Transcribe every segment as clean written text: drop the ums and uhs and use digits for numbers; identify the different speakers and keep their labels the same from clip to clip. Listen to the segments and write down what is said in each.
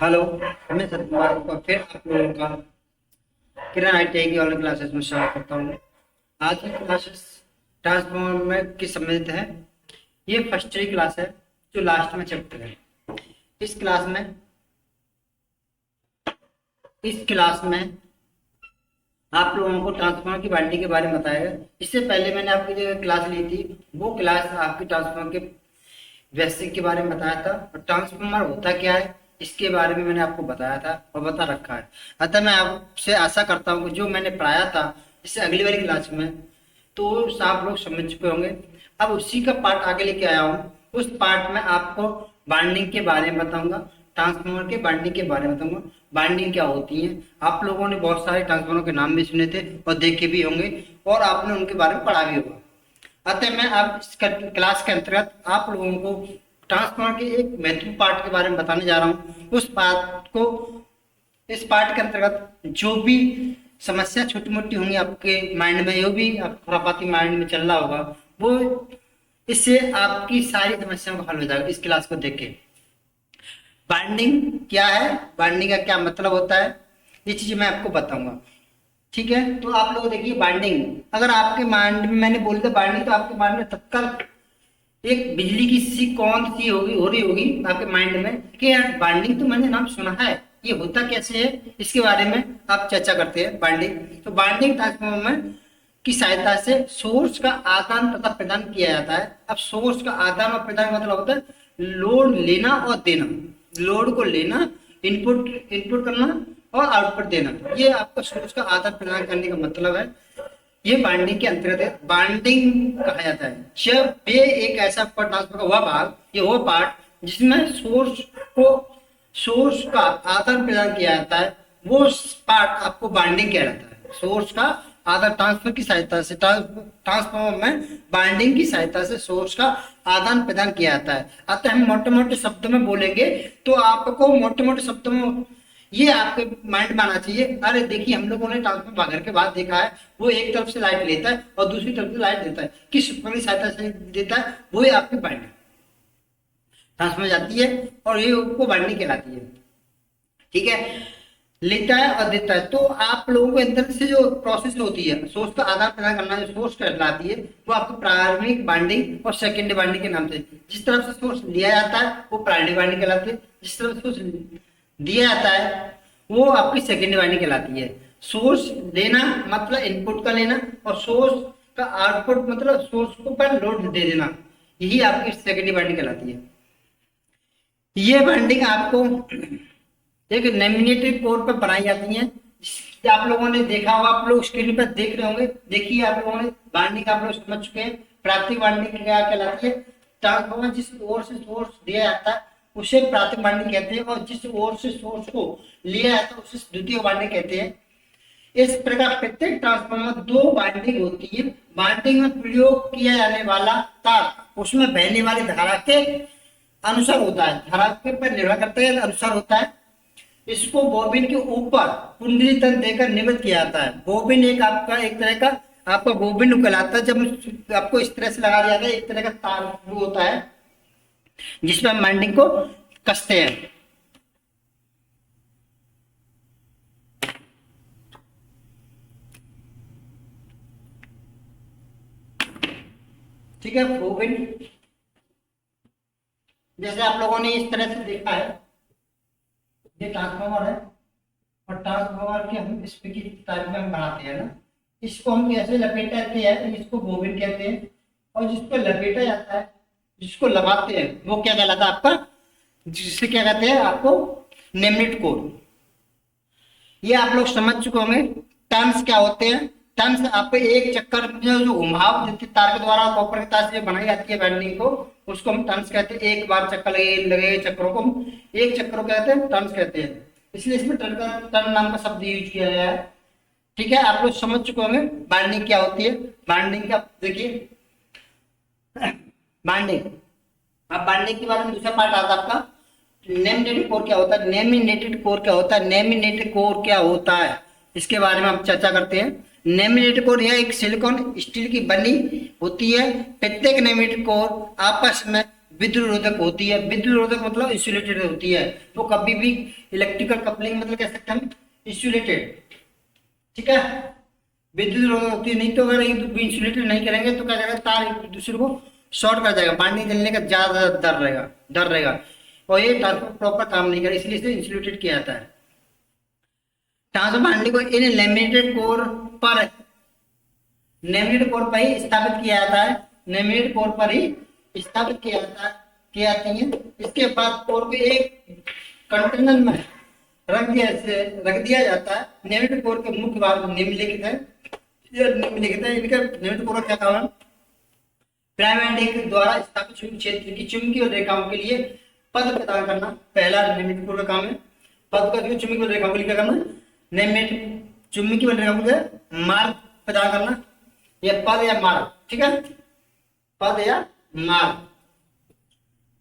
Speaker 1: Hello. मैं सत्य कुमार को फिर आप लोगों का किरण आईटीआई की ऑनलाइन क्लासेस में स्वागत करता हूँ। आज की क्लासेस ट्रांसफॉर्मर की संबंधित है। ये फर्स्ट ईयर क्लास है जो लास्ट में चैप्टर है। इस क्लास में इस क्लास में आप लोगों को ट्रांसफॉर्मर की बाइंडिंग के बारे में बताया गया। इससे पहले मैंने आपकी जो क्लास ली थी वो क्लास आपकी ट्रांसफॉर्मर के बेसिक के बारे में बताया था और ट्रांसफॉर्मर होता क्या है इसके बारे में मैंने आपको बताया था और बता रखा है। अतः मैं आपसे आशा करता हूँ कि जो मैंने पढ़ाया था इससे अगली वाली क्लास में तो आप लोग समझ चुके होंगे। अब उसी का पार्ट आगे लेके आया हूँ। उस पार्ट में आपको बाइंडिंग के बारे में बताऊंगा, ट्रांसफॉर्मर के बाइंडिंग के बारे में बताऊंगा। बाइंडिंग क्या होती है, आप लोगों ने बहुत सारे ट्रांसफॉर्मर के नाम भी सुने थे और देखे भी होंगे और आपने उनके बारे में पढ़ा भी होगा। अतः मैं आप इस क्लास के अंतर्गत आप लोगों को ट्रांसफार्मर के एक महत्वपूर्ण पार्ट के बारे में बताने जा रहा हूँ। उस पार्ट को इस पार्ट के अंतर्गत जो भी समस्या छोटी मोटी होंगी आपके माइंड में, जो भी आप खुरापाती माइंड में चल रहा होगा वो इससे आपकी सारी समस्याओं का हल हो जाएगा इस क्लास को देख के। बाइंडिंग क्या है, बाइंडिंग का क्या मतलब होता है, ये चीज मैं आपको बताऊंगा। ठीक है, तो आप लोग देखिए बाइंडिंग, अगर आपके माइंड में मैंने बोल दिया बाइंडिंग तो आपके माइंड में तत्काल एक बिजली की सी कौन सी होगी हो रही होगी आपके माइंड में कि यार बाइंडिंग तो मैंने नाम सुना है, ये होता कैसे है इसके बारे में आप चर्चा करते हैं। बाइंडिंग तो बाइंडिंग ट्रांसफार्मर में की सहायता से सोर्स का आदान तथा प्रदान किया जाता है। अब सोर्स का आदान और प्रदान का मतलब होता है लोड लेना और देना, लोड को लेना, इनपुट इनपुट करना और आउटपुट देना, ये आपका सोर्स का आदान प्रदान करने का मतलब है। ये बाइंडिंग के अंतर्गत है, बाइंडिंग कहा जाता है जब ये एक ऐसा ट्रांसफर का हुआ भाग, ये वो पार्ट जिसमें सोर्स का आदान प्रदान किया जाता है, वो पार्ट आपको बाइंडिंग किया जाता है। सोर्स का आदान ट्रांसफर की सहायता से ट्रांसफॉर्मर में बाइंडिंग की सहायता से सोर्स का आदान प्रदान किया जाता है। अतः हम मोटे मोटे शब्दों में बोलेंगे तो आपको मोटे मोटे शब्दों में ये आपके माइंड में आना चाहिए। अरे देखिए हम लोगों ने ट्रांसफार्मर घर के बाद देखा है, वो एक तरफ से लाइट लेता है और दूसरी तरफ से लाइट देता है, किस उपकरण की सहायता से देता है, वो ही आपकी बाइंडिंग ट्रांसफार्मर जाती है और ये उसको बाइंडिंग कहलाती है। ठीक है, लेता है और देता है। तो आप लोगों को अंदर से जो प्रोसेस होती है सोर्स का आदान प्रदान करना, जो सोर्स कहलाती है वो आपको प्राइमरी बाइंडिंग और सेकेंडरी बाइंडिंग के नाम से, जिस तरफ से सोर्स लिया जाता है वो प्राइमरी बाइंडिंग कहलाती है, जिस तरफ से सोर्स दिया जाता है वो आपकी सेकेंडरी बाइंडिंग कहलाती है। सोर्स लेना मतलब इनपुट का लेना और सोर्स का आउटपुट मतलब सोर्स को पर लोड दे देना, यही आपकी सेकेंडरी बाइंडिंग कहलाती है। ये बाइंडिंग आपको एक लेमिनेटेड कोर पर बनाई जाती है। आप लोगों ने देखा होगा, आप लोग स्क्रीन पर देख रहे होंगे, देखिए आप लोगों ने बाइंडिंग आप लोग समझ चुके हैं। प्राथमिक बाइंडिंग क्या कहलाती है, ट्रांसफार्मर जिस ओर से सोर्स दिया जाता है उसे प्राथमिक बाइंडिंग कहते हैं और जिस ओर से सोर्स को लिया जाता है उसे द्वितीय बाइंडिंग कहते हैं। इस प्रकार प्रत्येक ट्रांसफार्मर दो बाइंडिंग होती है। बाइंडिंग में प्रयोग किया जाने वाला तार उसमें बहने वाली धारा के अनुसार होता है, धारा के पर निर्भर करता है, अनुसार होता है। इसको बोबिन के ऊपर कुंडली तक देकर निवृत्त किया जाता है। बोबिन एक आपका एक तरह का आपका बोबिन कहलाता है। जब आपको इस तरह से लगा दिया जाता है, एक तरह का तार होता है जिसमें हम बाइंडिंग को कसते हैं। ठीक है, बोबिन जैसे आप लोगों ने इस तरह से देखा है, ये ट्रांसफार्मर है और ट्रांसफार्मर के हम इस की टाइप में हम बनाते हैं ना, इसको हम कैसे लपेटते हैं, इसको बोबिन कहते हैं। और जिसको लपेटा जाता है, जिसको लगाते हैं वो क्या कहलाता है आपका, जिससे क्या कहते हैं आपको नेमनेट कोर। ये आप लोग समझ चुके होंगे। टर्न्स क्या होते हैं, टर्न्स आपको एक चक्कर में जो घुमाव देती तार के द्वारा कॉपर की तार से बनाई जाती है बाइंडिंग को, उसको हम टर्न्स कहते हैं। एक बार चक्कर लगे लगे चक्रों को हम एक चक्रों कहते हैं, टर्न्स कहते हैं, इसलिए इसमें टर्न नाम का शब्द यूज किया गया है। ठीक है, आप लोग समझ चुके होंगे बाइंडिंग क्या होती है। बाइंडिंग का देखिए, बाइंडिंग, अब बाइंडिंग के बारे में दूसरा पार्ट आता है आपका लेमिनेटेड कोर क्या होता है। लेमिनेटेड कोर क्या होता है, लेमिनेटेड कोर क्या होता है इसके बारे में हम चर्चा करते हैं। लेमिनेटेड कोर यह एक सिलिकॉन स्टील की बनी होती है। प्रत्येक लेमिनेटेड कोर आपस में विद्युत रोधक होती है। विद्युत रोधक मतलब इंसुलेटेड होती है। तो कभी भी इलेक्ट्रिकल कपलिंग मतलब कह सकते हैं हम इंसुलेटेड, ठीक है। विद्युत रोधक होती है, नहीं तो अगर एक इंसुलेटेड नहीं करेंगे तो क्या करेगा, तार एक दूसरे को शॉर्ट कर जाएगा, बाइंडिंग जलने का ज्यादा डर रहेगा और ये ट्रांसफर प्रॉपर काम नहीं करेगा, इसलिए इसे इंसुलेटेड किया जाता है। ट्रांसफर बाइंडिंग को इन लेमिनेटेड कोर पर लेमिनेटेड कोर पर ही स्थापित किया जाता है। लेमिनेटेड कोर पर ही स्थापित किया जाती है। इसके बाद कोर को एक कंटेनर में रख दिया जाता है। लेमिनेटेड कोर के मुख्य भाग निम्नलिखित है। इनका लेमिनेटेड कोर का क्या काम है, प्राइमरी द्वारा स्थापित चुंबकीय क्षेत्र की चुंबकीय रेखाओं के लिए पथ प्रदान करना पहला लेमिनेटेड कोर का काम है। पथ का चुंबकीय रेखाओं के लिए क्या करना, लेमिनेटेड चुंबकीय रेखाओं के लिए मार्ग प्रदान करना, या पद या मार्ग, ठीक है, पद या मार्ग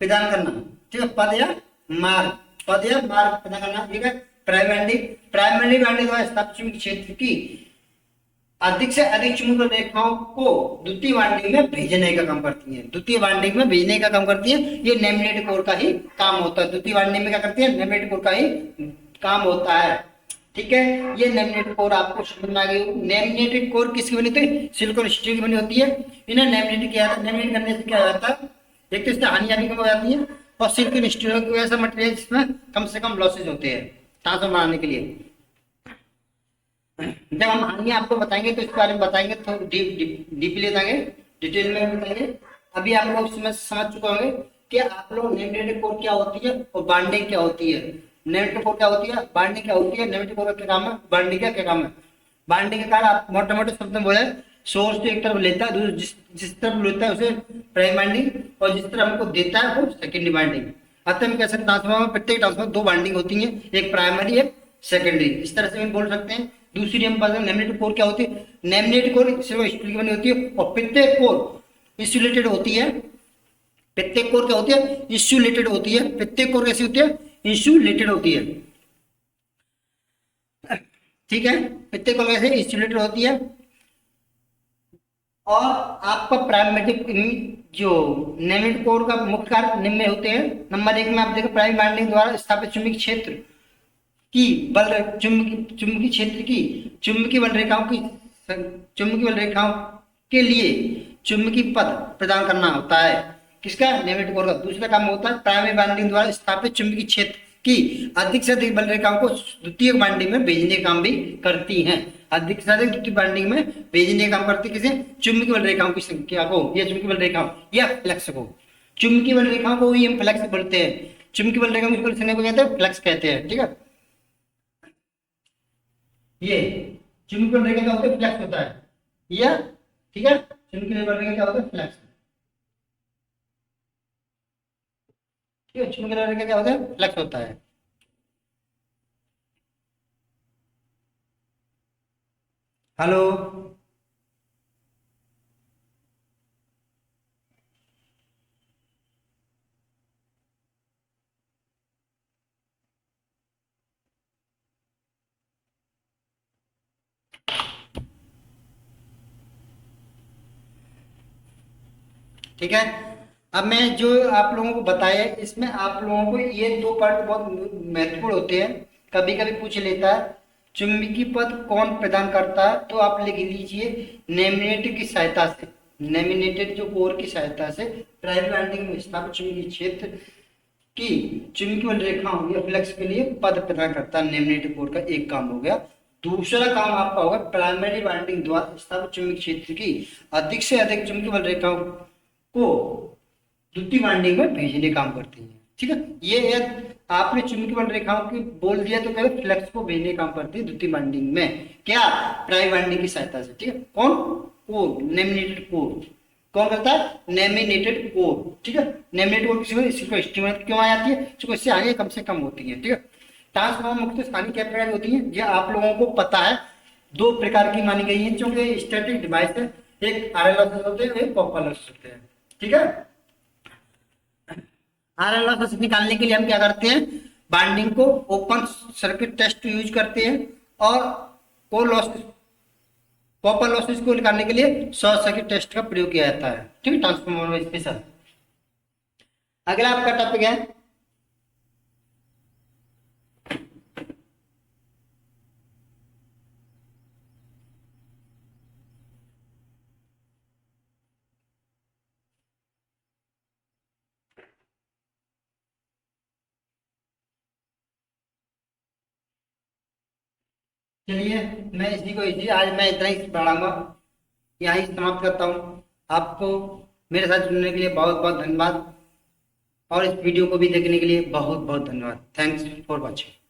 Speaker 1: प्रदान करना, ठीक है, पद या मार्ग प्रदान करना, ठीक है। प्राइमरी बाइंडिंग द्वारा स्थापित चुंबकीय क्षेत्र की अधिक से अधिक चुंबकीय रेखाओं को द्वितीय बाइंडिंग में भेजने का काम करती है। द्वितीय बाइंडिंग में भेजने का काम करती है, ये लेमिनेटेड कोर का ही काम होता है। द्वितीय बाइंडिंग में क्या करती है, लेमिनेटेड कोर का ही काम होता है, ठीक है। ये लेमिनेटेड कोर आपको समझ में आ गई। लेमिनेटेड कोर किसकी बनी होती है, सिलिकॉन स्टील की बनी होती है। इन्हें लेमिनेट किया जाता है। लेमिनेट करने से क्या होता है, एक तो इससे हानियां भी कम हो जाती है और सिलिकॉन स्टील ऐसा मटेरियल जिसमें कम से कम लॉसेज होते हैं ट्रांसफर बनाने के लिए। जब हम हानियां आपको बताएंगे तो इसके बारे में बताएंगे, तो डीपली बताएंगे, डिटेल में बताएंगे। अभी आप लोग समझ चुके होंगे कि आप लोग लेमिनेटेड कोर क्या होती है और बाइंडिंग क्या होती है। लेमिनेटेड कोर क्या होती है, बाइंडिंग क्या होती है। लेमिनेटेड कोर का क्या काम है, बाइंडिंग का क्या काम है। बाइंडिंग के कारण आप मोटे मोटे शब्द में बोले, सोर्स तो एक तरफ लेता है, जिस तरफ लेता है उसे प्राइमरी बाइंडिंग, और जिस तरफ हमको देता है वो सेकेंडरी बाइंडिंग। अतः हम कह सकते हैं ट्रांसफार्मर में प्रत्येक ट्रांसफार्मर दो बाइंडिंग होती है, एक प्राइमरी एक सेकेंडरी, इस तरह से हम बोल सकते हैं। दूसरी हम बात करें लेमिनेटेड कोर क्या होती है। लेमिनेटेड कोर सिर्फ स्टील की बनी होती है और प्रत्येक कोर इंसुलेटेड होती है। प्रत्येक कोर क्या होती है, इंसुलेटेड होती है। प्रत्येक कोर कैसी होती है, इंसुलेटेड होती है, ठीक है। प्रत्येक कोर कैसे इंसुलेटेड होती है। और आपका प्राइमरी जो लेमिनेटेड कोर का मुख्य कार्य निम्न में होते हैं। नंबर एक में आप देखो, प्राइमरी बाइंडिंग द्वारा स्थापित चुंबकीय क्षेत्र की चुंबकीय क्षेत्र की चुंबकीय बल रेखाओं के लिए चुंबकीय पथ प्रदान करना होता है। किसका, लेमिनेटेड कोर का। दूसरा काम होता है प्राइमरी बाइंडिंग द्वारा स्थापित चुंबकीय क्षेत्र की अधिक से अधिक बल रेखाओं को द्वितीय बाइंडिंग में भेजने का काम भी करती हैं। अधिक से अधिक द्वितीय बाइंडिंग में भेजने का काम करती है किसे, चुंबकीय बल रेखाओं की संख्या को, या चुंबकीय बल रेखाओं या फ्लक्स को। चुंबकीय बल रेखाओं को ही हम फ्लक्स बोलते हैं। चुंबकीय बल रेखाओं को कहते हैं फ्लक्स कहते हैं, ठीक है। ये चुंबकीय बल रेखा क्या होता है, फ्लक्स होता है, या ठीक है। चुंबकीय बल रेखा क्या होता है, फ्लक्स, ठीक है। चुंबकीय बल रेखा क्या होता है, फ्लक्स होता है। हेलो, ठीक है। अब मैं जो आप लोगों को बताया, इसमें आप लोगों को ये दो पार्ट बहुत महत्वपूर्ण होते हैं, कभी कभी पूछ लेता है। चुंबकीय पथ कौन प्रदान करता है, तो आप लिख लीजिए लेमिनेटेड की सहायता से, लेमिनेटेड जो कोर की सहायता से प्राइमरी बाइंडिंग में स्थापित चुंबकीय क्षेत्र की चुंबकीय बल रेखाओं या फ्लक्स के लिए पथ प्रदान करता है। लेमिनेटेड कोर का एक काम हो गया। दूसरा काम आपका होगा प्राइमरी बाइंडिंग द्वारा स्थापित चुंबकीय क्षेत्र की अधिक से अधिक चुंबकीय बल रेखाओं को द्वितीय बाइंडिंग में भेजने काम करती है, ठीक है। ये आपने चुंबकीय बल रेखाओं की बोल दिया तो क्या फ्लक्स को भेजने काम करती है द्वितीय बाइंडिंग में, क्या, प्राइमरी बाइंडिंग की सहायता से, ठीक है। कौन, कोर, लेमिनेटेड कोर। कौन करता है, लेमिनेटेड कोर, ठीक है। लेमिनेटेड कोर किसी को स्टीमेट क्यों आ जाती है, क्योंकि इससे हानि कम से कम होती है, ठीक है। ट्रांसफार्मर मुख्य हानि क्या प्रकार की होती है, ये आप लोगों को पता है, दो प्रकार की मानी गई है, क्योंकि स्टैटिक डिवाइस है, एक आयरन लॉसेस होते हैं, एक कॉपर लॉसेस होते हैं, ठीक है। आयरन लॉसेस निकालने के लिए हम क्या करते हैं, बाइंडिंग को ओपन सर्किट टेस्ट यूज करते हैं, और कोर लॉसेस, कॉपर लॉसेस को निकालने के लिए शॉर्ट सर्किट टेस्ट का प्रयोग किया जाता है, ठीक है, ट्रांसफार्मर में स्पेशल। अगला आपका टॉपिक है चलिए मैं इसी को इसी आज मैं इतना ही पढ़ाऊंगा, यहाँ ही समाप्त करता हूँ। आपको मेरे साथ जुड़ने के लिए बहुत बहुत धन्यवाद और इस वीडियो को भी देखने के लिए बहुत बहुत धन्यवाद। Thanks for watching.